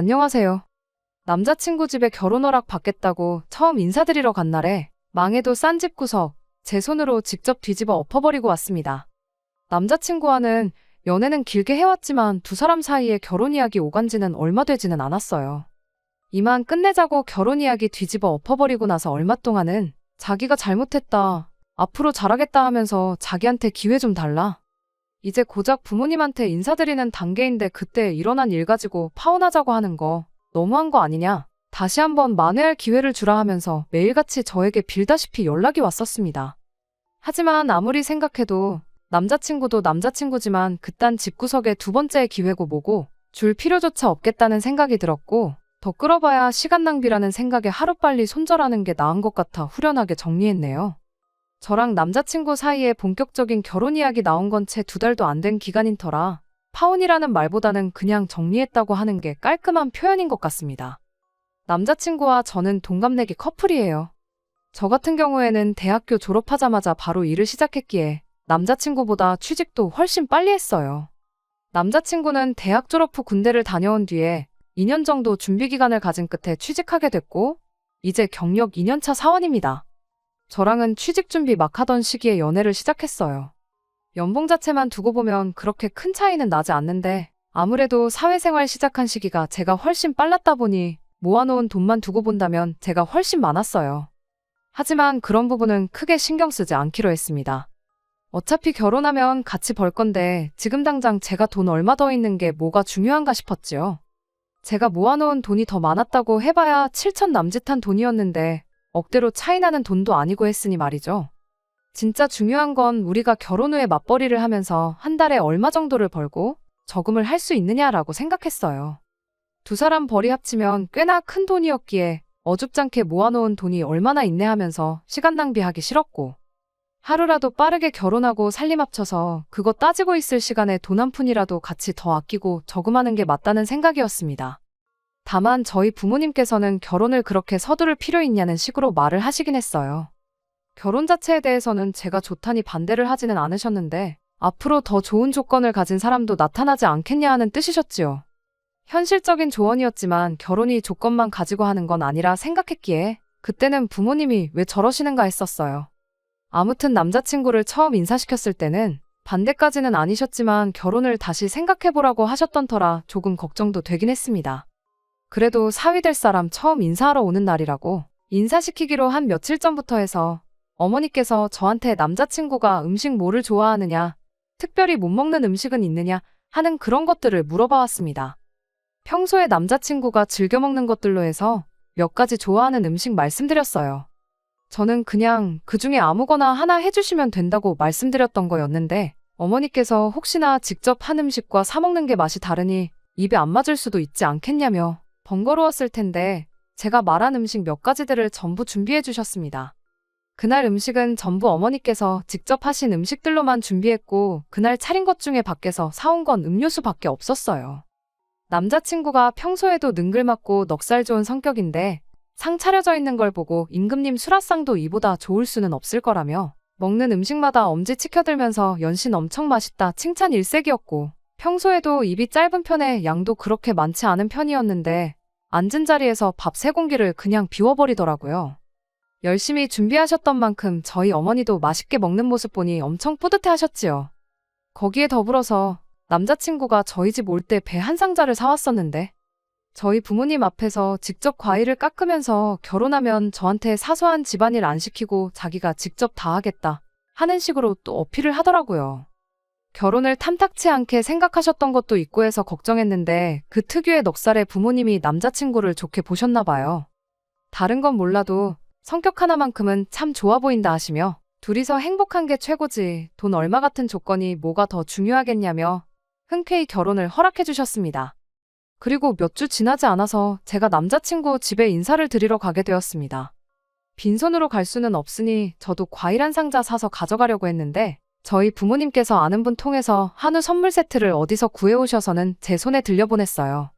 안녕하세요. 남자친구 집에 결혼 허락 받겠다고 처음 인사드리러 간 날에 망해도 싼 집 구석 제 손으로 직접 뒤집어 엎어버리고 왔습니다. 남자친구와는 연애는 길게 해왔지만 두 사람 사이에 결혼 이야기 오간 지는 얼마 되지는 않았어요. 이만 끝내자고 결혼 이야기 뒤집어 엎어버리고 나서 얼마 동안은 자기가 잘못했다, 앞으로 잘하겠다 하면서 자기한테 기회 좀 달라. 이제 고작 부모님한테 인사드리는 단계인데 그때 일어난 일 가지고 파혼하자고 하는 거 너무한 거 아니냐? 다시 한번 만회할 기회를 주라 하면서 매일같이 저에게 빌다시피 연락이 왔었습니다. 하지만 아무리 생각해도 남자친구도 남자친구지만 그딴 집구석의 두 번째의 기회고 뭐고 줄 필요조차 없겠다는 생각이 들었고 더 끌어봐야 시간 낭비라는 생각에 하루빨리 손절하는 게 나은 것 같아 후련하게 정리했네요. 저랑 남자친구 사이에 본격적인 결혼 이야기 나온 건 채 2달도 안 된 기간인 터라 파혼이라는 말보다는 그냥 정리했다고 하는 게 깔끔한 표현인 것 같습니다. 남자친구와 저는 동갑내기 커플이에요. 저 같은 경우에는 대학교 졸업하자마자 바로 일을 시작했기에 남자친구보다 취직도 훨씬 빨리 했어요. 남자친구는 대학 졸업 후 군대를 다녀온 뒤에 2년 정도 준비 기간을 가진 끝에 취직하게 됐고 이제 경력 2년차 사원입니다. 저랑은 취직 준비 막 하던 시기에 연애를 시작했어요. 연봉 자체만 두고 보면 그렇게 큰 차이는 나지 않는데 아무래도 사회생활 시작한 시기가 제가 훨씬 빨랐다 보니 모아놓은 돈만 두고 본다면 제가 훨씬 많았어요. 하지만 그런 부분은 크게 신경 쓰지 않기로 했습니다. 어차피 결혼하면 같이 벌 건데 지금 당장 제가 돈 얼마 더 있는 게 뭐가 중요한가 싶었지요. 제가 모아놓은 돈이 더 많았다고 해봐야 7천 남짓한 돈이었는데 억대로 차이나는 돈도 아니고 했으니 말이죠. 진짜 중요한 건 우리가 결혼 후에 맞벌이를 하면서 한 달에 얼마 정도를 벌고 저금을 할 수 있느냐라고 생각했어요. 두 사람 벌이 합치면 꽤나 큰 돈이었기에 어줍잖게 모아놓은 돈이 얼마나 있네 하면서 시간 낭비하기 싫었고 하루라도 빠르게 결혼하고 살림 합쳐서 그거 따지고 있을 시간에 돈 한 푼이라도 같이 더 아끼고 저금하는 게 맞다는 생각이었습니다. 다만 저희 부모님께서는 결혼을 그렇게 서두를 필요 있냐는 식으로 말을 하시긴 했어요. 결혼 자체에 대해서는 제가 좋다니 반대를 하지는 않으셨는데 앞으로 더 좋은 조건을 가진 사람도 나타나지 않겠냐 하는 뜻이셨지요. 현실적인 조언이었지만 결혼이 조건만 가지고 하는 건 아니라 생각했기에 그때는 부모님이 왜 저러시는가 했었어요. 아무튼 남자친구를 처음 인사시켰을 때는 반대까지는 아니셨지만 결혼을 다시 생각해보라고 하셨던 터라 조금 걱정도 되긴 했습니다. 그래도 사위 될 사람 처음 인사하러 오는 날이라고 인사시키기로 한 며칠 전부터 해서 어머니께서 저한테 남자친구가 음식 뭐를 좋아하느냐, 특별히 못 먹는 음식은 있느냐 하는 그런 것들을 물어봐 왔습니다. 평소에 남자친구가 즐겨 먹는 것들로 해서 몇 가지 좋아하는 음식 말씀드렸어요. 저는 그냥 그 중에 아무거나 하나 해주시면 된다고 말씀드렸던 거였는데 어머니께서 혹시나 직접 한 음식과 사 먹는 게 맛이 다르니 입에 안 맞을 수도 있지 않겠냐며 번거로웠을 텐데 제가 말한 음식 몇 가지들을 전부 준비해 주셨습니다. 그날 음식은 전부 어머니께서 직접 하신 음식들로만 준비했고 그날 차린 것 중에 밖에서 사온 건 음료수밖에 없었어요. 남자친구가 평소에도 능글맞고 넉살 좋은 성격인데 상 차려져 있는 걸 보고 임금님 수라상도 이보다 좋을 수는 없을 거라며 먹는 음식마다 엄지 치켜들면서 연신 엄청 맛있다 칭찬 일색이었고 평소에도 입이 짧은 편에 양도 그렇게 많지 않은 편이었는데 앉은 자리에서 밥 3공기를 그냥 비워버리더라고요. 열심히 준비하셨던 만큼 저희 어머니도 맛있게 먹는 모습 보니 엄청 뿌듯해 하셨지요. 거기에 더불어서 남자친구가 저희 집 올 때 배 한 상자를 사왔었는데 저희 부모님 앞에서 직접 과일을 깎으면서 결혼하면 저한테 사소한 집안일 안 시키고 자기가 직접 다 하겠다 하는 식으로 또 어필을 하더라고요. 결혼을 탐탁치 않게 생각하셨던 것도 있고 해서 걱정했는데 그 특유의 넉살에 부모님이 남자친구를 좋게 보셨나 봐요. 다른 건 몰라도 성격 하나만큼은 참 좋아 보인다 하시며 둘이서 행복한 게 최고지 돈 얼마 같은 조건이 뭐가 더 중요하겠냐며 흔쾌히 결혼을 허락해 주셨습니다. 그리고 몇 주 지나지 않아서 제가 남자친구 집에 인사를 드리러 가게 되었습니다. 빈손으로 갈 수는 없으니 저도 과일 한 상자 사서 가져가려고 했는데 저희 부모님께서 아는 분 통해서 한우 선물 세트를 어디서 구해오셔서는 제 손에 들려보냈어요.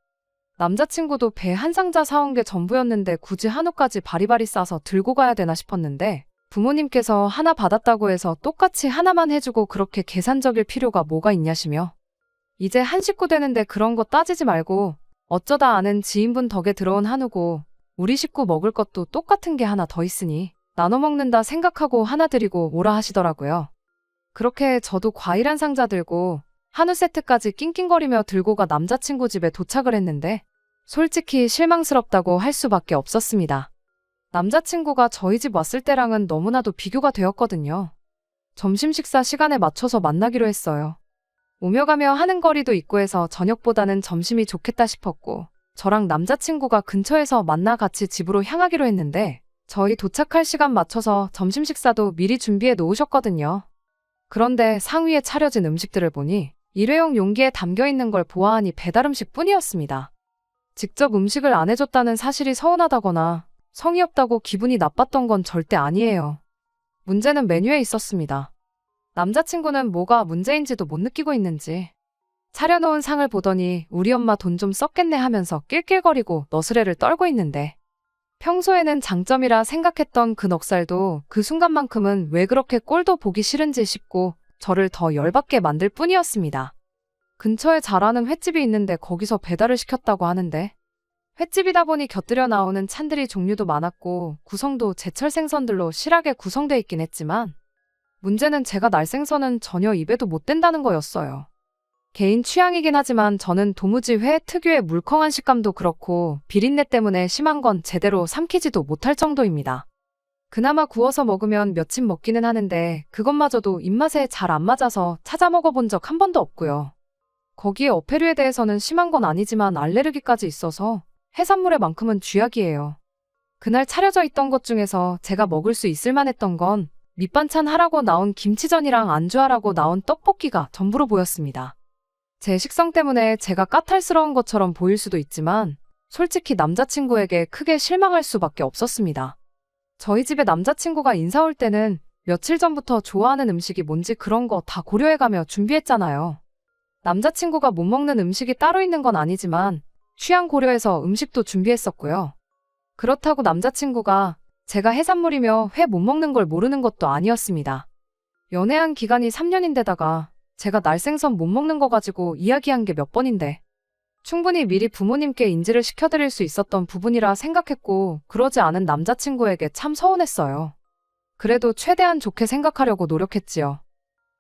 남자친구도 배 한 상자 사온 게 전부였는데 굳이 한우까지 바리바리 싸서 들고 가야 되나 싶었는데 부모님께서 하나 받았다고 해서 똑같이 하나만 해주고 그렇게 계산적일 필요가 뭐가 있냐시며 이제 한 식구 되는데 그런 거 따지지 말고 어쩌다 아는 지인분 덕에 들어온 한우고 우리 식구 먹을 것도 똑같은 게 하나 더 있으니 나눠 먹는다 생각하고 하나 드리고 오라 하시더라고요. 그렇게 저도 과일 한 상자 들고 한우 세트까지 낑낑거리며 들고 가 남자친구 집에 도착을 했는데 솔직히 실망스럽다고 할 수밖에 없었습니다. 남자친구가 저희 집 왔을 때랑은 너무나도 비교가 되었거든요. 점심 식사 시간에 맞춰서 만나기로 했어요. 오며 가며 하는 거리도 있고 해서 저녁보다는 점심이 좋겠다 싶었고 저랑 남자친구가 근처에서 만나 같이 집으로 향하기로 했는데 저희 도착할 시간 맞춰서 점심 식사도 미리 준비해 놓으셨거든요. 그런데 상위에 차려진 음식들을 보니 일회용 용기에 담겨 있는 걸 보아하니 배달 음식 뿐이었습니다. 직접 음식을 안 해줬다는 사실이 서운하다거나 성의 없다고 기분이 나빴던 건 절대 아니에요. 문제는 메뉴에 있었습니다. 남자친구는 뭐가 문제인지도 못 느끼고 있는지 차려놓은 상을 보더니 우리 엄마 돈 좀 썼겠네 하면서 낄낄거리고 너스레를 떨고 있는데 평소에는 장점이라 생각했던 그 넉살도 그 순간만큼은 왜 그렇게 꼴도 보기 싫은지 싶고 저를 더 열받게 만들 뿐이었습니다. 근처에 잘 아는 횟집이 있는데 거기서 배달을 시켰다고 하는데 횟집이다 보니 곁들여 나오는 찬들이 종류도 많았고 구성도 제철 생선들로 실하게 구성돼 있긴 했지만 문제는 제가 날 생선은 전혀 입에도 못 댄다는 거였어요. 개인 취향이긴 하지만 저는 도무지 회 특유의 물컹한 식감도 그렇고 비린내 때문에 심한 건 제대로 삼키지도 못할 정도입니다. 그나마 구워서 먹으면 며칠 먹기는 하는데 그것마저도 입맛에 잘 안 맞아서 찾아 먹어본 적 한 번도 없고요. 거기에 어패류에 대해서는 심한 건 아니지만 알레르기까지 있어서 해산물에만큼은 쥐약이에요. 그날 차려져 있던 것 중에서 제가 먹을 수 있을 만했던 건 밑반찬 하라고 나온 김치전이랑 안주하라고 나온 떡볶이가 전부로 보였습니다. 제 식성 때문에 제가 까탈스러운 것처럼 보일 수도 있지만 솔직히 남자친구에게 크게 실망할 수밖에 없었습니다. 저희 집에 남자친구가 인사 올 때는 며칠 전부터 좋아하는 음식이 뭔지 그런 거 다 고려해가며 준비했잖아요. 남자친구가 못 먹는 음식이 따로 있는 건 아니지만 취향 고려해서 음식도 준비했었고요. 그렇다고 남자친구가 제가 해산물이며 회 못 먹는 걸 모르는 것도 아니었습니다. 연애한 기간이 3년인데다가 제가 날생선 못 먹는 거 가지고 이야기한 게 몇 번인데 충분히 미리 부모님께 인지를 시켜드릴 수 있었던 부분이라 생각했고 그러지 않은 남자친구에게 참 서운했어요. 그래도 최대한 좋게 생각하려고 노력했지요.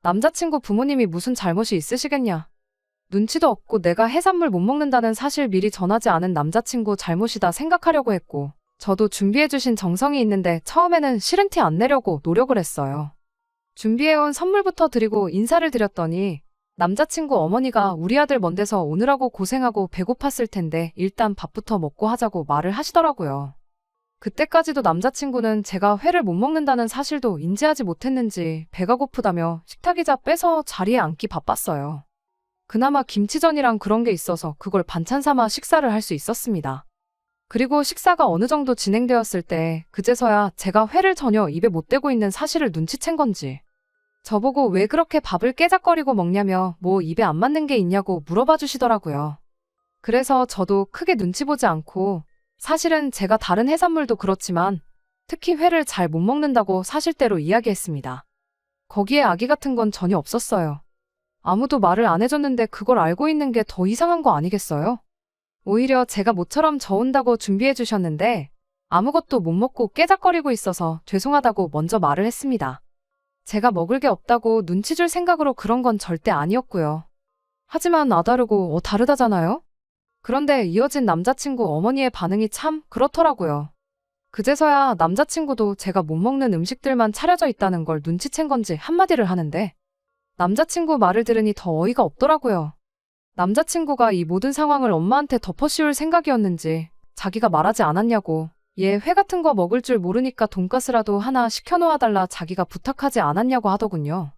남자친구 부모님이 무슨 잘못이 있으시겠냐. 눈치도 없고 내가 해산물 못 먹는다는 사실 미리 전하지 않은 남자친구 잘못이다 생각하려고 했고 저도 준비해주신 정성이 있는데 처음에는 싫은 티 안 내려고 노력을 했어요. 준비해온 선물부터 드리고 인사를 드렸더니 남자친구 어머니가 우리 아들 먼 데서 오느라고 고생하고 배고팠을 텐데 일단 밥부터 먹고 하자고 말을 하시더라고요. 그때까지도 남자친구는 제가 회를 못 먹는다는 사실도 인지하지 못했는지 배가 고프다며 식탁이자 빼서 자리에 앉기 바빴어요. 그나마 김치전이랑 그런 게 있어서 그걸 반찬 삼아 식사를 할 수 있었습니다. 그리고 식사가 어느 정도 진행되었을 때 그제서야 제가 회를 전혀 입에 못 대고 있는 사실을 눈치챈 건지 저보고 왜 그렇게 밥을 깨작거리고 먹냐며 뭐 입에 안 맞는 게 있냐고 물어봐 주시더라고요. 그래서 저도 크게 눈치 보지 않고 사실은 제가 다른 해산물도 그렇지만 특히 회를 잘 못 먹는다고 사실대로 이야기했습니다. 거기에 악의 같은 건 전혀 없었어요. 아무도 말을 안 해줬는데 그걸 알고 있는 게 더 이상한 거 아니겠어요? 오히려 제가 모처럼 저온다고 준비해 주셨는데 아무것도 못 먹고 깨작거리고 있어서 죄송하다고 먼저 말을 했습니다. 제가 먹을 게 없다고 눈치 줄 생각으로 그런 건 절대 아니었고요. 하지만 다르고 다르다잖아요? 그런데 이어진 남자친구 어머니의 반응이 참 그렇더라고요. 그제서야 남자친구도 제가 못 먹는 음식들만 차려져 있다는 걸 눈치챈 건지 한마디를 하는데 남자친구 말을 들으니 더 어이가 없더라고요. 남자친구가 이 모든 상황을 엄마한테 덮어씌울 생각이었는지 자기가 말하지 않았냐고 얘 회 같은 거 먹을 줄 모르니까 돈가스라도 하나 시켜놓아달라 자기가 부탁하지 않았냐고 하더군요.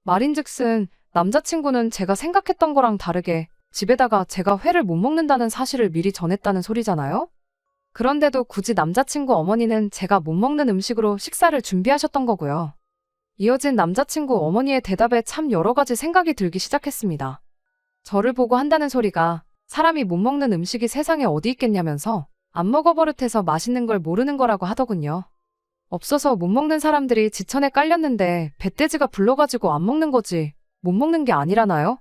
말인즉슨 남자친구는 제가 생각했던 거랑 다르게 집에다가 제가 회를 못 먹는다는 사실을 미리 전했다는 소리잖아요? 그런데도 굳이 남자친구 어머니는 제가 못 먹는 음식으로 식사를 준비하셨던 거고요. 이어진 남자친구 어머니의 대답에 참 여러 가지 생각이 들기 시작했습니다. 저를 보고 한다는 소리가 사람이 못 먹는 음식이 세상에 어디 있겠냐면서 안 먹어버릇해서 맛있는 걸 모르는 거라고 하더군요. 없어서 못 먹는 사람들이 지천에 깔렸는데 배돼지가 불러가지고 안 먹는 거지 못 먹는 게 아니라나요?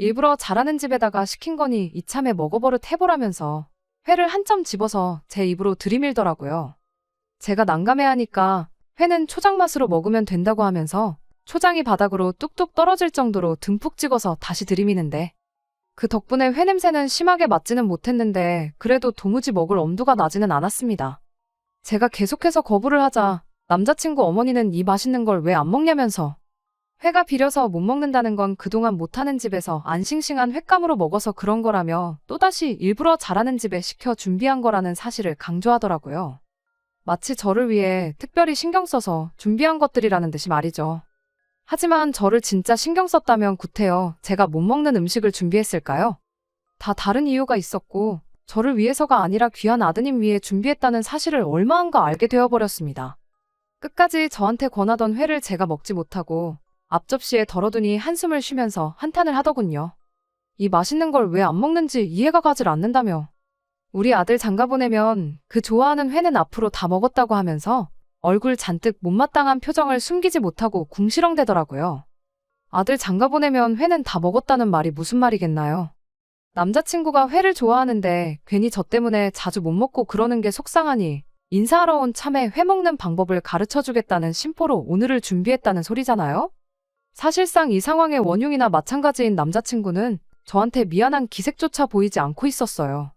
일부러 잘하는 집에다가 시킨 거니 이참에 먹어버릇 해보라면서 회를 한 점 집어서 제 입으로 들이밀더라고요. 제가 난감해하니까 회는 초장 맛으로 먹으면 된다고 하면서 초장이 바닥으로 뚝뚝 떨어질 정도로 듬뿍 찍어서 다시 들이미는데 그 덕분에 회 냄새는 심하게 맡지는 못했는데 그래도 도무지 먹을 엄두가 나지는 않았습니다. 제가 계속해서 거부를 하자 남자친구 어머니는 이 맛있는 걸 왜 안 먹냐면서 회가 비려서 못 먹는다는 건 그동안 못하는 집에서 안 싱싱한 횟감으로 먹어서 그런 거라며 또다시 일부러 잘하는 집에 시켜 준비한 거라는 사실을 강조하더라고요. 마치 저를 위해 특별히 신경 써서 준비한 것들이라는 듯이 말이죠. 하지만 저를 진짜 신경 썼다면 구태여 제가 못 먹는 음식을 준비했을까요? 다 다른 이유가 있었고 저를 위해서가 아니라 귀한 아드님 위해 준비했다는 사실을 얼마안가 알게 되어버렸습니다. 끝까지 저한테 권하던 회를 제가 먹지 못하고 앞접시에 덜어두니 한숨을 쉬면서 한탄을 하더군요. 이 맛있는 걸 왜 안 먹는지 이해가 가질 않는다며. 우리 아들 장가 보내면 그 좋아하는 회는 앞으로 다 먹었다고 하면서 얼굴 잔뜩 못마땅한 표정을 숨기지 못하고 궁시렁대더라고요. 아들 장가 보내면 회는 다 먹었다는 말이 무슨 말이겠나요? 남자친구가 회를 좋아하는데 괜히 저 때문에 자주 못 먹고 그러는 게 속상하니 인사하러 온 참에 회 먹는 방법을 가르쳐주겠다는 심보로 오늘을 준비했다는 소리잖아요? 사실상 이 상황의 원흉이나 마찬가지인 남자친구는 저한테 미안한 기색조차 보이지 않고 있었어요.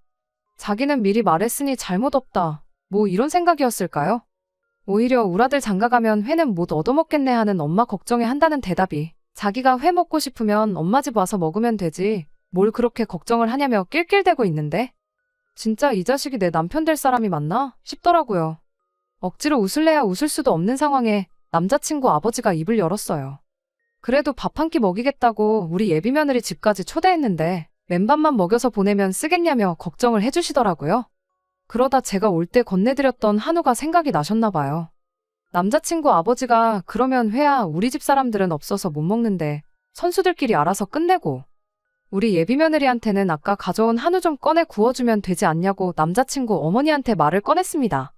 자기는 미리 말했으니 잘못 없다. 뭐 이런 생각이었을까요? 오히려 우라들 장가가면 회는 못 얻어먹겠네 하는 엄마 걱정에 한다는 대답이 자기가 회 먹고 싶으면 엄마 집 와서 먹으면 되지 뭘 그렇게 걱정을 하냐며 낄낄대고 있는데 진짜 이 자식이 내 남편 될 사람이 맞나 싶더라고요. 억지로 웃을래야 웃을 수도 없는 상황에 남자친구 아버지가 입을 열었어요. 그래도 밥 한 끼 먹이겠다고 우리 예비며느리 집까지 초대했는데 맨밥만 먹여서 보내면 쓰겠냐며 걱정을 해주시더라고요. 그러다 제가 올 때 건네드렸던 한우가 생각이 나셨나 봐요. 남자친구 아버지가 그러면 회야 우리 집 사람들은 없어서 못 먹는데 선수들끼리 알아서 끝내고 우리 예비며느리한테는 아까 가져온 한우 좀 꺼내 구워주면 되지 않냐고 남자친구 어머니한테 말을 꺼냈습니다.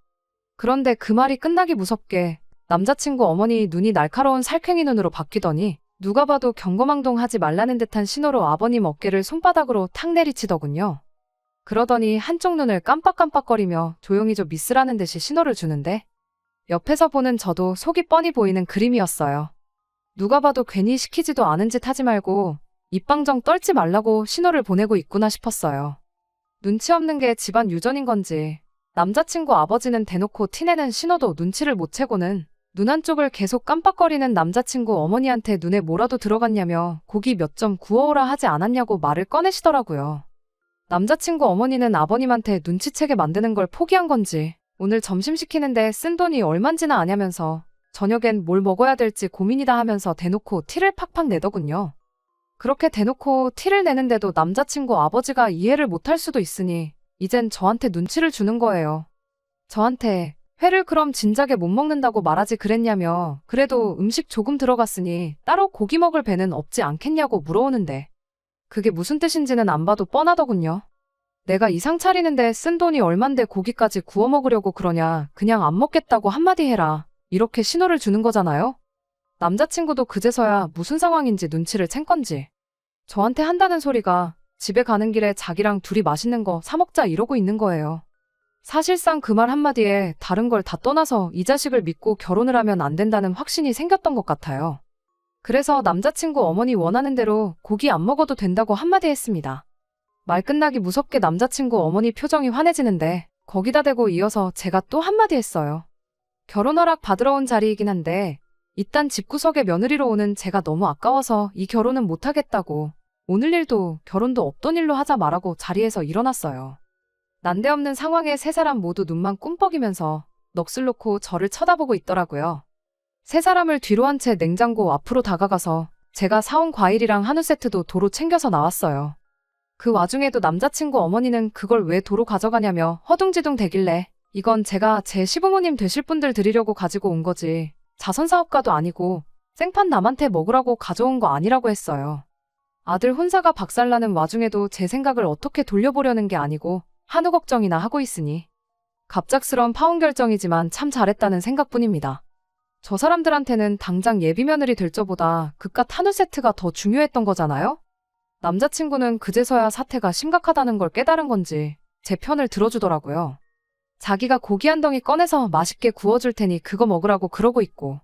그런데 그 말이 끝나기 무섭게 남자친구 어머니 눈이 날카로운 살쾡이 눈으로 바뀌더니 누가 봐도 경거망동하지 말라는 듯한 신호로 아버님 어깨를 손바닥으로 탁 내리치더군요. 그러더니 한쪽 눈을 깜빡깜빡거리며 조용히 좀 미스라는 듯이 신호를 주는데 옆에서 보는 저도 속이 뻔히 보이는 그림이었어요. 누가 봐도 괜히 시키지도 않은 짓 하지 말고 입방정 떨지 말라고 신호를 보내고 있구나 싶었어요. 눈치 없는 게 집안 유전인 건지 남자친구 아버지는 대놓고 티내는 신호도 눈치를 못 채고는 눈 한쪽을 계속 깜빡거리는 남자친구 어머니한테 눈에 뭐라도 들어갔냐며 고기 몇 점 구워오라 하지 않았냐고 말을 꺼내시더라고요. 남자친구 어머니는 아버님한테 눈치채게 만드는 걸 포기한 건지 오늘 점심 시키는데 쓴 돈이 얼만지나 아냐면서 저녁엔 뭘 먹어야 될지 고민이다 하면서 대놓고 티를 팍팍 내더군요. 그렇게 대놓고 티를 내는데도 남자친구 아버지가 이해를 못할 수도 있으니 이젠 저한테 눈치를 주는 거예요. 저한테 회를 그럼 진작에 못 먹는다고 말하지 그랬냐며 그래도 음식 조금 들어갔으니 따로 고기 먹을 배는 없지 않겠냐고 물어오는데 그게 무슨 뜻인지는 안 봐도 뻔하더군요. 내가 이상 차리는데 쓴 돈이 얼만데 고기까지 구워 먹으려고 그러냐 그냥 안 먹겠다고 한마디 해라 이렇게 신호를 주는 거잖아요. 남자친구도 그제서야 무슨 상황인지 눈치를 챈 건지 저한테 한다는 소리가 집에 가는 길에 자기랑 둘이 맛있는 거 사 먹자 이러고 있는 거예요. 사실상 그 말 한마디에 다른 걸 다 떠나서 이 자식을 믿고 결혼을 하면 안 된다는 확신이 생겼던 것 같아요. 그래서 남자친구 어머니 원하는 대로 고기 안 먹어도 된다고 한마디 했습니다. 말 끝나기 무섭게 남자친구 어머니 표정이 환해지는데 거기다 대고 이어서 제가 또 한마디 했어요. 결혼 허락 받으러 온 자리이긴 한데 이딴 집구석에 며느리로 오는 제가 너무 아까워서 이 결혼은 못하겠다고 오늘 일도 결혼도 없던 일로 하자 말하고 자리에서 일어났어요. 난데없는 상황에 세 사람 모두 눈만 꿈뻑이면서 넋을 놓고 저를 쳐다보고 있더라고요. 세 사람을 뒤로 한 채 냉장고 앞으로 다가가서 제가 사온 과일이랑 한우 세트도 도로 챙겨서 나왔어요. 그 와중에도 남자친구 어머니는 그걸 왜 도로 가져가냐며 허둥지둥 대길래 이건 제가 제 시부모님 되실 분들 드리려고 가지고 온 거지 자선사업가도 아니고 생판 남한테 먹으라고 가져온 거 아니라고 했어요. 아들 혼사가 박살나는 와중에도 제 생각을 어떻게 돌려보려는 게 아니고 한우 걱정이나 하고 있으니 갑작스러운 파혼 결정이지만 참 잘했다는 생각뿐입니다. 저 사람들한테는 당장 예비며느리 될 저보다 그깟 한우 세트가 더 중요했던 거잖아요? 남자친구는 그제서야 사태가 심각하다는 걸 깨달은 건지 제 편을 들어주더라고요. 자기가 고기 한 덩이 꺼내서 맛있게 구워줄 테니 그거 먹으라고 그러고 있고,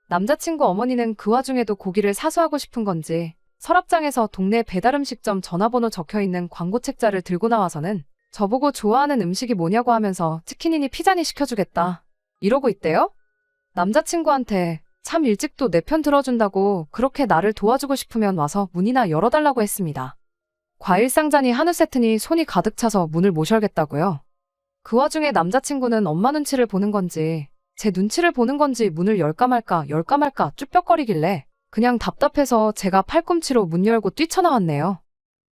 남자친구 어머니는 그 와중에도 고기를 사수하고 싶은 건지 서랍장에서 동네 배달음식점 전화번호 적혀있는 광고 책자를 들고 나와서는 저보고 좋아하는 음식이 뭐냐고 하면서 치킨이니 피자니 시켜주겠다 이러고 있대요. 남자친구한테 참 일찍도 내 편 들어준다고 그렇게 나를 도와주고 싶으면 와서 문이나 열어달라고 했습니다. 과일 상자니 한우 세트니 손이 가득 차서 문을 못 열겠다고요. 그 와중에 남자친구는 엄마 눈치를 보는 건지 제 눈치를 보는 건지 문을 열까 말까 쭈뼛거리길래 그냥 답답해서 제가 팔꿈치로 문 열고 뛰쳐나왔네요.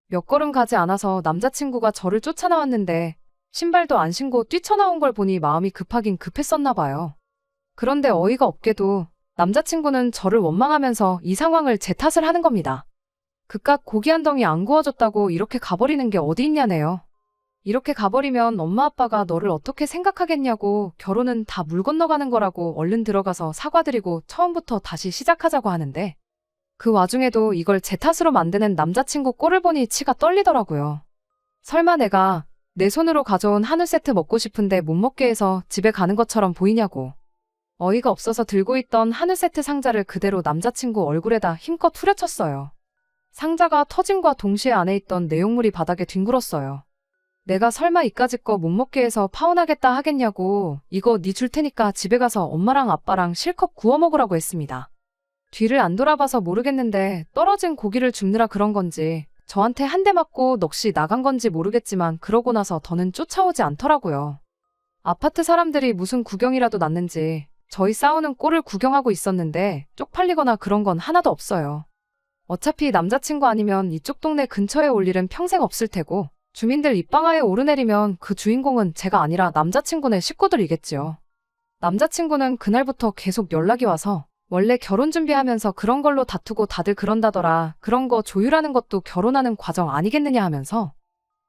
몇 걸음 가지 않아서 남자친구가 저를 쫓아나왔는데 신발도 안 신고 뛰쳐나온 걸 보니 마음이 급하긴 급했었나 봐요. 그런데 어이가 없게도 남자친구는 저를 원망하면서 이 상황을 제 탓을 하는 겁니다. 그깟 고기 한 덩이 안 구워줬다고 이렇게 가버리는 게 어디 있냐네요. 이렇게 가버리면 엄마 아빠가 너를 어떻게 생각하겠냐고, 결혼은 다 물 건너가는 거라고 얼른 들어가서 사과드리고 처음부터 다시 시작하자고 하는데, 그 와중에도 이걸 제 탓으로 만드는 남자친구 꼴을 보니 치가 떨리더라고요. 설마 내가 내 손으로 가져온 한우 세트 먹고 싶은데 못 먹게 해서 집에 가는 것처럼 보이냐고. 어이가 없어서 들고 있던 한우 세트 상자를 그대로 남자친구 얼굴에다 힘껏 후려쳤어요. 상자가 터짐과 동시에 안에 있던 내용물이 바닥에 뒹굴었어요. 내가 설마 이까짓 거 못 먹게 해서 파혼하겠다 하겠냐고, 이거 네 줄 테니까 집에 가서 엄마랑 아빠랑 실컷 구워 먹으라고 했습니다. 뒤를 안 돌아봐서 모르겠는데 떨어진 고기를 줍느라 그런 건지 저한테 한 대 맞고 넋이 나간 건지 모르겠지만 그러고 나서 더는 쫓아오지 않더라고요. 아파트 사람들이 무슨 구경이라도 났는지 저희 싸우는 꼴을 구경하고 있었는데 쪽팔리거나 그런 건 하나도 없어요. 어차피 남자친구 아니면 이쪽 동네 근처에 올 일은 평생 없을 테고, 주민들 입방아에 오르내리면 그 주인공은 제가 아니라 남자친구네 식구들이겠지요. 남자친구는 그날부터 계속 연락이 와서 원래 결혼 준비하면서 그런 걸로 다투고 다들 그런다더라. 그런 거 조율하는 것도 결혼하는 과정 아니겠느냐 하면서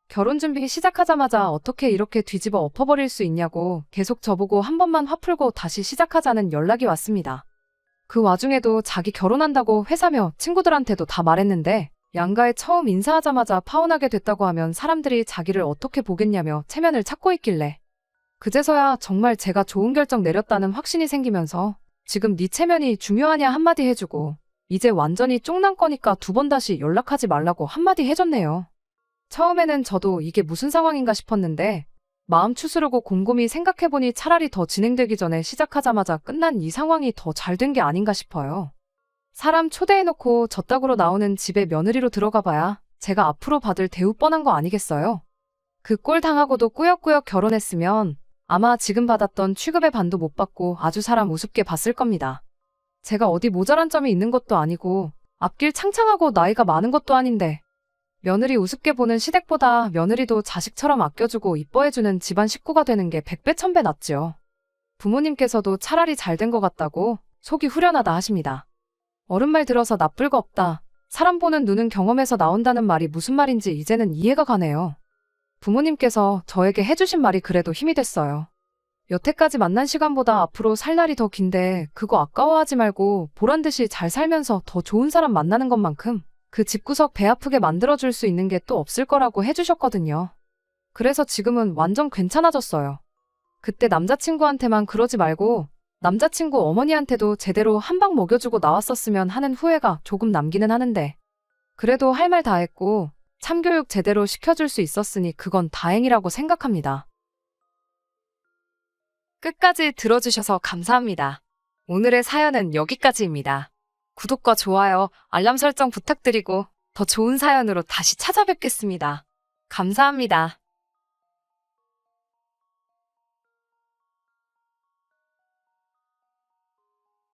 결혼 준비 시작하자마자 어떻게 이렇게 뒤집어 엎어버릴 수 있냐고 계속 저보고 한 번만 화 풀고 다시 시작하자는 연락이 왔습니다. 그 와중에도 자기 결혼한다고 회사며 친구들한테도 다 말했는데 양가에 처음 인사하자마자 파혼하게 됐다고 하면 사람들이 자기를 어떻게 보겠냐며 체면을 찾고 있길래 그제서야 정말 제가 좋은 결정 내렸다는 확신이 생기면서 지금 네 체면이 중요하냐 한마디 해주고 이제 완전히 쫑난 거니까 두 번 다시 연락하지 말라고 한마디 해줬네요. 처음에는 저도 이게 무슨 상황인가 싶었는데 마음 추스르고 곰곰이 생각해보니 차라리 더 진행되기 전에 시작하자마자 끝난 이 상황이 더 잘 된 게 아닌가 싶어요. 사람 초대해놓고 저따구로 나오는 집에 며느리로 들어가봐야 제가 앞으로 받을 대우 뻔한 거 아니겠어요? 그 꼴 당하고도 꾸역꾸역 결혼했으면 아마 지금 받았던 취급의 반도 못 받고 아주 사람 우습게 봤을 겁니다. 제가 어디 모자란 점이 있는 것도 아니고 앞길 창창하고 나이가 많은 것도 아닌데 며느리 우습게 보는 시댁보다 며느리도 자식처럼 아껴주고 이뻐해주는 집안 식구가 되는 게 100배 1000배 낫지요. 부모님께서도 차라리 잘 된 것 같다고 속이 후련하다 하십니다. 어른 말 들어서 나쁠 거 없다. 사람 보는 눈은 경험에서 나온다는 말이 무슨 말인지 이제는 이해가 가네요. 부모님께서 저에게 해주신 말이 그래도 힘이 됐어요. 여태까지 만난 시간보다 앞으로 살 날이 더 긴데 그거 아까워하지 말고 보란듯이 잘 살면서 더 좋은 사람 만나는 것만큼 그 집구석 배 아프게 만들어줄 수 있는 게 또 없을 거라고 해주셨거든요. 그래서 지금은 완전 괜찮아졌어요. 그때 남자친구한테만 그러지 말고 남자친구 어머니한테도 제대로 한 방 먹여주고 나왔었으면 하는 후회가 조금 남기는 하는데 그래도 할 말 다 했고 참교육 제대로 시켜줄 수 있었으니 그건 다행이라고 생각합니다. 끝까지 들어주셔서 감사합니다. 오늘의 사연은 여기까지입니다. 구독과 좋아요, 알람 설정 부탁드리고 더 좋은 사연으로 다시 찾아뵙겠습니다. 감사합니다.